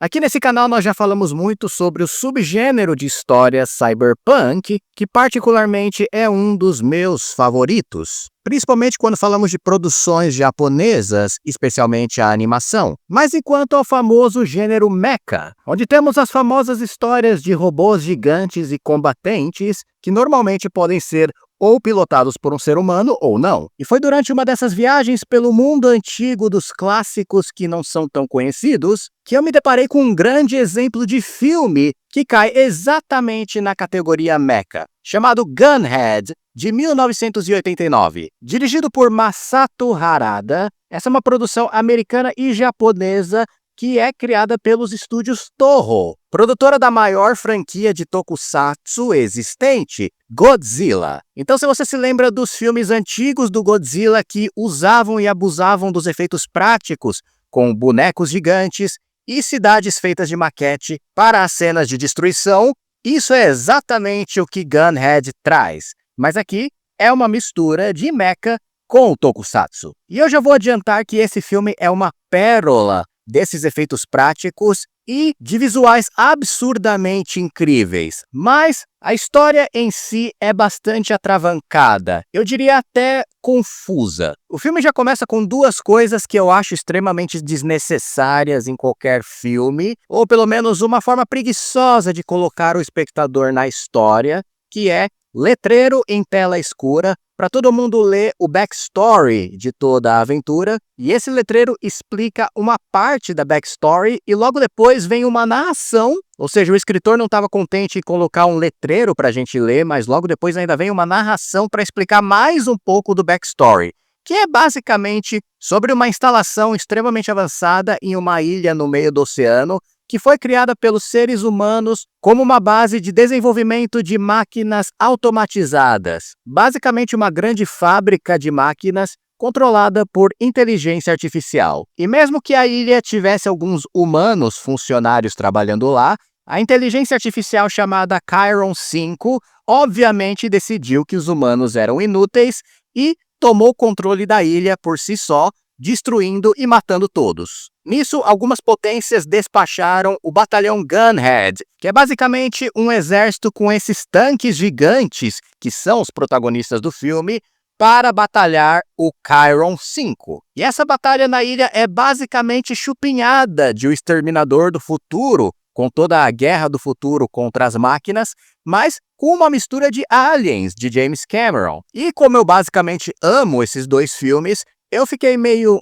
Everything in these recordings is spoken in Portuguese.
Aqui nesse canal nós já falamos muito sobre o subgênero de história cyberpunk, que particularmente é um dos meus favoritos, principalmente quando falamos de produções japonesas, especialmente a animação. Mas enquanto ao famoso gênero mecha, onde temos as famosas histórias de robôs gigantes e combatentes, que normalmente podem ser ou pilotados por um ser humano ou não. E foi durante uma dessas viagens pelo mundo antigo dos clássicos que não são tão conhecidos, que eu me deparei com um grande exemplo de filme que cai exatamente na categoria mecha, chamado Gunhead, de 1989. Dirigido por Masato Harada, essa é uma produção americana e japonesa que é criada pelos estúdios Toho, produtora da maior franquia de tokusatsu existente, Godzilla. Então, se você se lembra dos filmes antigos do Godzilla que usavam e abusavam dos efeitos práticos, com bonecos gigantes e cidades feitas de maquete para as cenas de destruição, isso é exatamente o que Gunhead traz. Mas aqui é uma mistura de mecha com o tokusatsu. E eu já vou adiantar que esse filme é uma pérola desses efeitos práticos e de visuais absurdamente incríveis. Mas a história em si é bastante atravancada, eu diria até confusa. O filme já começa com duas coisas que eu acho extremamente desnecessárias em qualquer filme, ou pelo menos uma forma preguiçosa de colocar o espectador na história, que é letreiro em tela escura, para todo mundo ler o backstory de toda a aventura, e esse letreiro explica uma parte da backstory e logo depois vem uma narração, ou seja, o escritor não estava contente em colocar um letreiro para a gente ler, mas logo depois ainda vem uma narração para explicar mais um pouco do backstory, que é basicamente sobre uma instalação extremamente avançada em uma ilha no meio do oceano, que foi criada pelos seres humanos como uma base de desenvolvimento de máquinas automatizadas. Basicamente uma grande fábrica de máquinas controlada por inteligência artificial. E mesmo que a ilha tivesse alguns humanos funcionários trabalhando lá, a inteligência artificial chamada Chiron 5 obviamente decidiu que os humanos eram inúteis e tomou o controle da ilha por si só, destruindo e matando todos. Nisso, algumas potências despacharam o batalhão Gunhead, que é basicamente um exército com esses tanques gigantes, que são os protagonistas do filme, para batalhar o Chiron 5. E essa batalha na ilha é basicamente chupinhada de O Exterminador do Futuro, com toda a guerra do futuro contra as máquinas, mas com uma mistura de Aliens, de James Cameron. E como eu basicamente amo esses dois filmes, eu fiquei meio,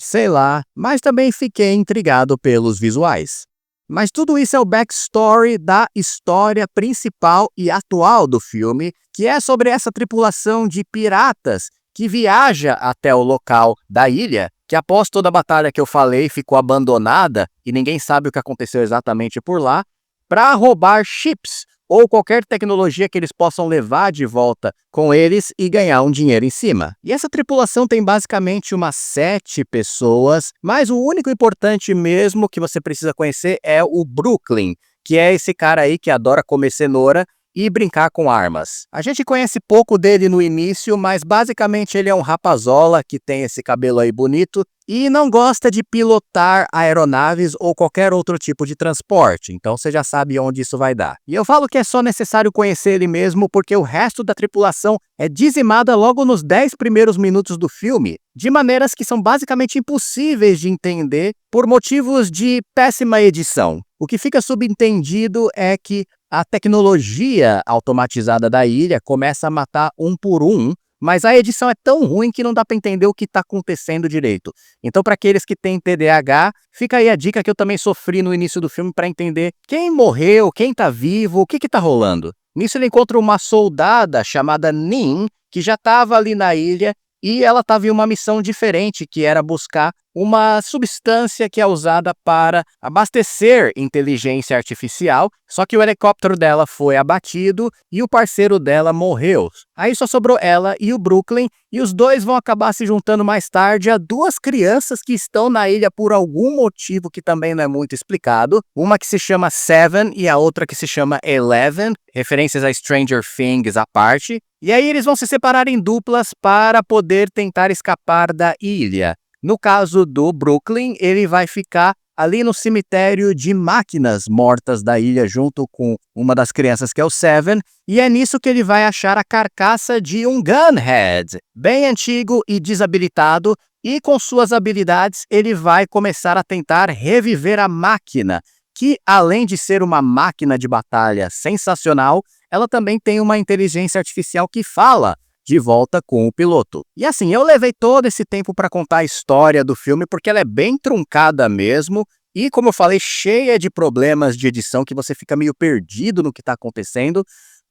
sei lá, mas também fiquei intrigado pelos visuais. Mas tudo isso é o backstory da história principal e atual do filme, que é sobre essa tripulação de piratas que viaja até o local da ilha, que após toda a batalha que eu falei ficou abandonada e ninguém sabe o que aconteceu exatamente por lá, para roubar chips ou qualquer tecnologia que eles possam levar de volta com eles e ganhar um dinheiro em cima. E essa tripulação tem basicamente umas 7 pessoas, mas o único importante mesmo que você precisa conhecer é o Brooklyn, que é esse cara aí que adora comer cenoura e brincar com armas. A gente conhece pouco dele no início, mas basicamente ele é um rapazola que tem esse cabelo aí bonito e não gosta de pilotar aeronaves ou qualquer outro tipo de transporte, então você já sabe onde isso vai dar. E eu falo que é só necessário conhecer ele mesmo porque o resto da tripulação é dizimada logo nos 10 primeiros minutos do filme, de maneiras que são basicamente impossíveis de entender por motivos de péssima edição. O que fica subentendido é que a tecnologia automatizada da ilha começa a matar um por um, mas a edição é tão ruim que não dá para entender o que está acontecendo direito. Então, para aqueles que têm TDAH, fica aí a dica que eu também sofri no início do filme para entender quem morreu, quem está vivo, o que está rolando. Nisso ele encontra uma soldada chamada Nin, que já estava ali na ilha, e ela estava em uma missão diferente, que era buscar uma substância que é usada para abastecer inteligência artificial, só que o helicóptero dela foi abatido e o parceiro dela morreu. Aí só sobrou ela e o Brooklyn, e os dois vão acabar se juntando mais tarde a duas crianças que estão na ilha por algum motivo que também não é muito explicado. Uma que se chama Seven e a outra que se chama Eleven, referências a Stranger Things à parte. E aí eles vão se separar em duplas para poder tentar escapar da ilha. No caso do Brooklyn, ele vai ficar ali no cemitério de máquinas mortas da ilha junto com uma das crianças que é o Seven, e é nisso que ele vai achar a carcaça de um Gunhead, bem antigo e desabilitado, e com suas habilidades ele vai começar a tentar reviver a máquina, que além de ser uma máquina de batalha sensacional, ela também tem uma inteligência artificial que fala de volta com o piloto. E assim, eu levei todo esse tempo para contar a história do filme porque ela é bem truncada mesmo e, como eu falei, cheia de problemas de edição que você fica meio perdido no que está acontecendo.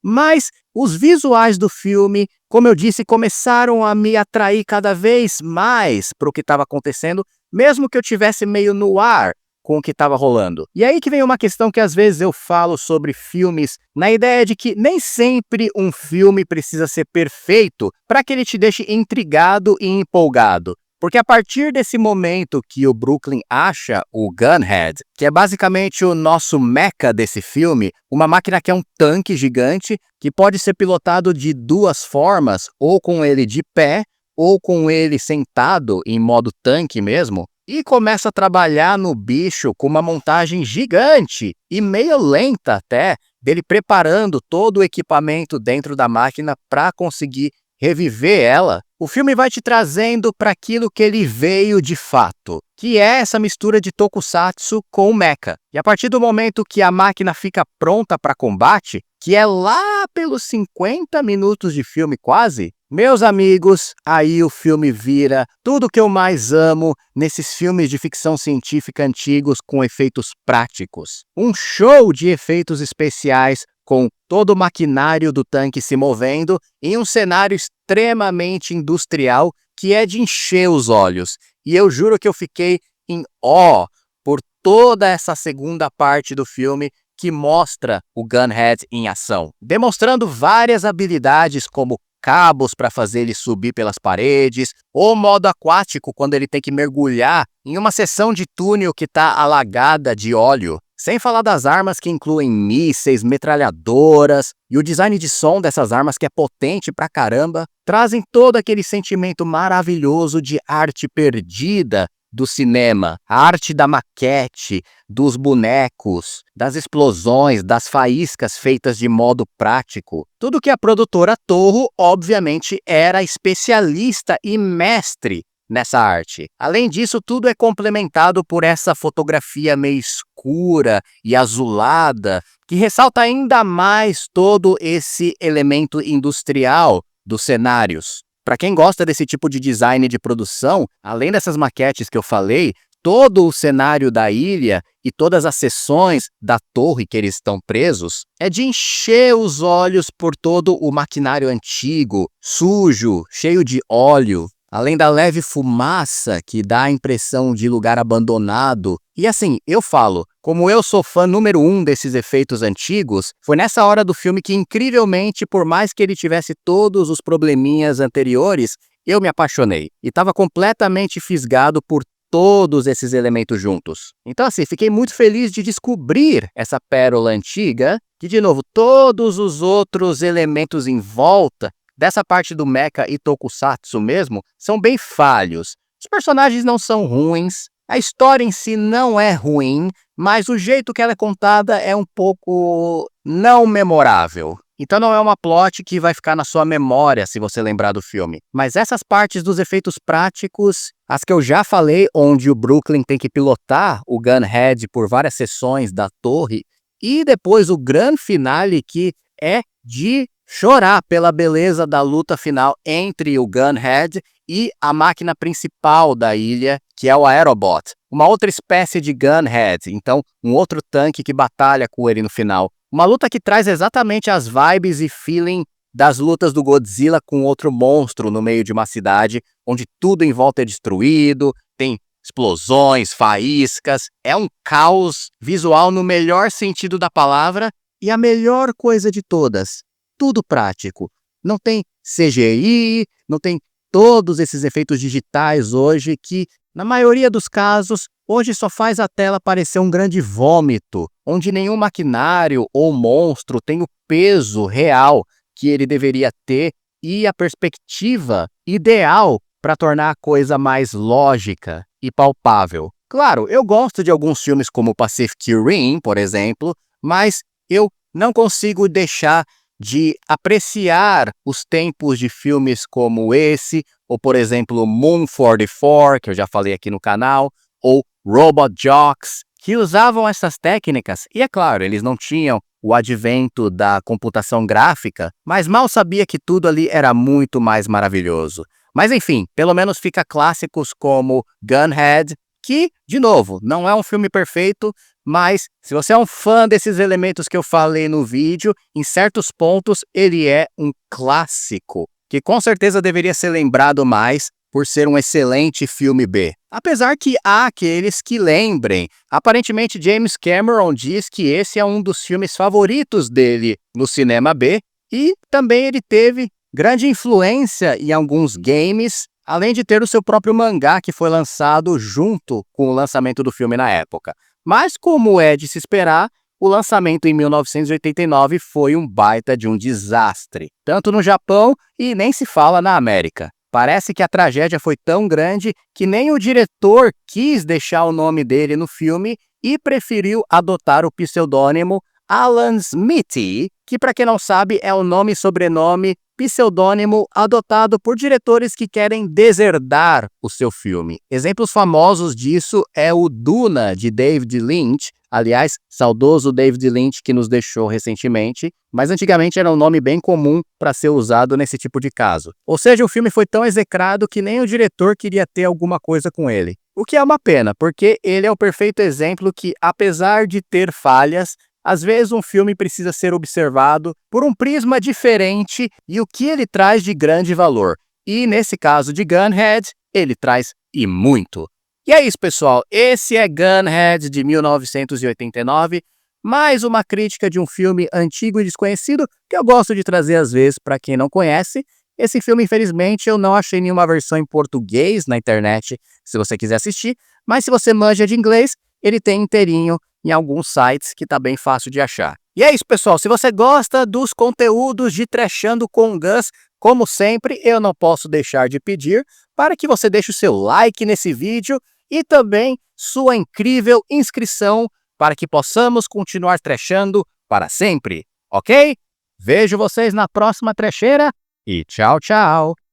Mas os visuais do filme, como eu disse, começaram a me atrair cada vez mais para o que estava acontecendo, mesmo que eu tivesse meio no ar com o que estava rolando. E aí que vem uma questão que às vezes eu falo sobre filmes, na ideia de que nem sempre um filme precisa ser perfeito para que ele te deixe intrigado e empolgado. Porque a partir desse momento que o Brooklyn acha o Gunhead, que é basicamente o nosso mecha desse filme, uma máquina que é um tanque gigante, que pode ser pilotado de duas formas, ou com ele de pé, ou com ele sentado em modo tanque mesmo, e começa a trabalhar no bicho com uma montagem gigante e meio lenta até, dele preparando todo o equipamento dentro da máquina para conseguir reviver ela. O filme vai te trazendo para aquilo que ele veio de fato, que é essa mistura de tokusatsu com mecha. E a partir do momento que a máquina fica pronta para combate, que é lá pelos 50 minutos de filme quase, meus amigos, aí o filme vira tudo o que eu mais amo nesses filmes de ficção científica antigos com efeitos práticos. Um show de efeitos especiais com todo o maquinário do tanque se movendo em um cenário extremamente industrial que é de encher os olhos. E eu juro que eu fiquei em ó por toda essa segunda parte do filme que mostra o Gunhead em ação, demonstrando várias habilidades como cabos para fazer ele subir pelas paredes, ou modo aquático quando ele tem que mergulhar em uma seção de túnel que está alagada de óleo. Sem falar das armas que incluem mísseis, metralhadoras, e o design de som dessas armas que é potente pra caramba, trazem todo aquele sentimento maravilhoso de arte perdida do cinema, a arte da maquete, dos bonecos, das explosões, das faíscas feitas de modo prático. Tudo que a produtora Toho, obviamente, era especialista e mestre nessa arte. Além disso, tudo é complementado por essa fotografia meio escura e azulada, que ressalta ainda mais todo esse elemento industrial dos cenários. Para quem gosta desse tipo de design de produção, além dessas maquetes que eu falei, todo o cenário da ilha e todas as seções da torre que eles estão presos é de encher os olhos por todo o maquinário antigo, sujo, cheio de óleo, além da leve fumaça que dá a impressão de lugar abandonado. E assim, eu falo, como eu sou fã número 1 desses efeitos antigos, foi nessa hora do filme que, incrivelmente, por mais que ele tivesse todos os probleminhas anteriores, eu me apaixonei. E estava completamente fisgado por todos esses elementos juntos. Então assim, fiquei muito feliz de descobrir essa pérola antiga, que de novo, todos os outros elementos em volta dessa parte do mecha e tokusatsu mesmo, são bem falhos. Os personagens não são ruins, a história em si não é ruim, mas o jeito que ela é contada é um pouco não memorável. Então não é uma plot que vai ficar na sua memória se você lembrar do filme. Mas essas partes dos efeitos práticos, as que eu já falei, onde o Brooklyn tem que pilotar o Gunhead por várias sessões da torre, e depois o grande finale que é de chorar pela beleza da luta final entre o Gunhead e a máquina principal da ilha, que é o Aerobot. Uma outra espécie de Gunhead, então um outro tanque que batalha com ele no final. Uma luta que traz exatamente as vibes e feeling das lutas do Godzilla com outro monstro no meio de uma cidade, onde tudo em volta é destruído, tem explosões, faíscas, é um caos visual no melhor sentido da palavra, e a melhor coisa de todas, tudo prático. Não tem CGI, não tem todos esses efeitos digitais hoje que, na maioria dos casos, hoje só faz a tela parecer um grande vômito, onde nenhum maquinário ou monstro tem o peso real que ele deveria ter e a perspectiva ideal para tornar a coisa mais lógica e palpável. Claro, eu gosto de alguns filmes como Pacific Rim, por exemplo, mas eu não consigo deixar de apreciar os tempos de filmes como esse, ou por exemplo Moon 44, que eu já falei aqui no canal, ou Robot Jox, que usavam essas técnicas, e é claro, eles não tinham o advento da computação gráfica, mas mal sabia que tudo ali era muito mais maravilhoso. Mas enfim, pelo menos fica clássicos como Gunhead, que, de novo, não é um filme perfeito, mas se você é um fã desses elementos que eu falei no vídeo, em certos pontos ele é um clássico, que com certeza deveria ser lembrado mais por ser um excelente filme B. Apesar que há aqueles que lembrem. Aparentemente James Cameron diz que esse é um dos filmes favoritos dele no cinema B, e também ele teve grande influência em alguns games, além de ter o seu próprio mangá que foi lançado junto com o lançamento do filme na época. Mas como é de se esperar, o lançamento em 1989 foi um baita de um desastre, tanto no Japão e nem se fala na América. Parece que a tragédia foi tão grande que nem o diretor quis deixar o nome dele no filme e preferiu adotar o pseudônimo Alan Smithy, que para quem não sabe é o nome e sobrenome pseudônimo adotado por diretores que querem deserdar o seu filme. Exemplos famosos disso é o Duna, de David Lynch, aliás, saudoso David Lynch que nos deixou recentemente, mas antigamente era um nome bem comum para ser usado nesse tipo de caso. Ou seja, o filme foi tão execrado que nem o diretor queria ter alguma coisa com ele. O que é uma pena, porque ele é o perfeito exemplo que, apesar de ter falhas, às vezes um filme precisa ser observado por um prisma diferente e o que ele traz de grande valor. E nesse caso de Gunhead, ele traz e muito. E é isso, pessoal. Esse é Gunhead de 1989, mais uma crítica de um filme antigo e desconhecido que eu gosto de trazer às vezes para quem não conhece. Esse filme, infelizmente, eu não achei nenhuma versão em português na internet, se você quiser assistir, mas se você manja de inglês, ele tem inteirinho em alguns sites que tá bem fácil de achar. E é isso, pessoal. Se você gosta dos conteúdos de Trechando com o Gus, como sempre, eu não posso deixar de pedir para que você deixe o seu like nesse vídeo e também sua incrível inscrição para que possamos continuar trechando para sempre, ok? Vejo vocês na próxima trecheira e tchau, tchau!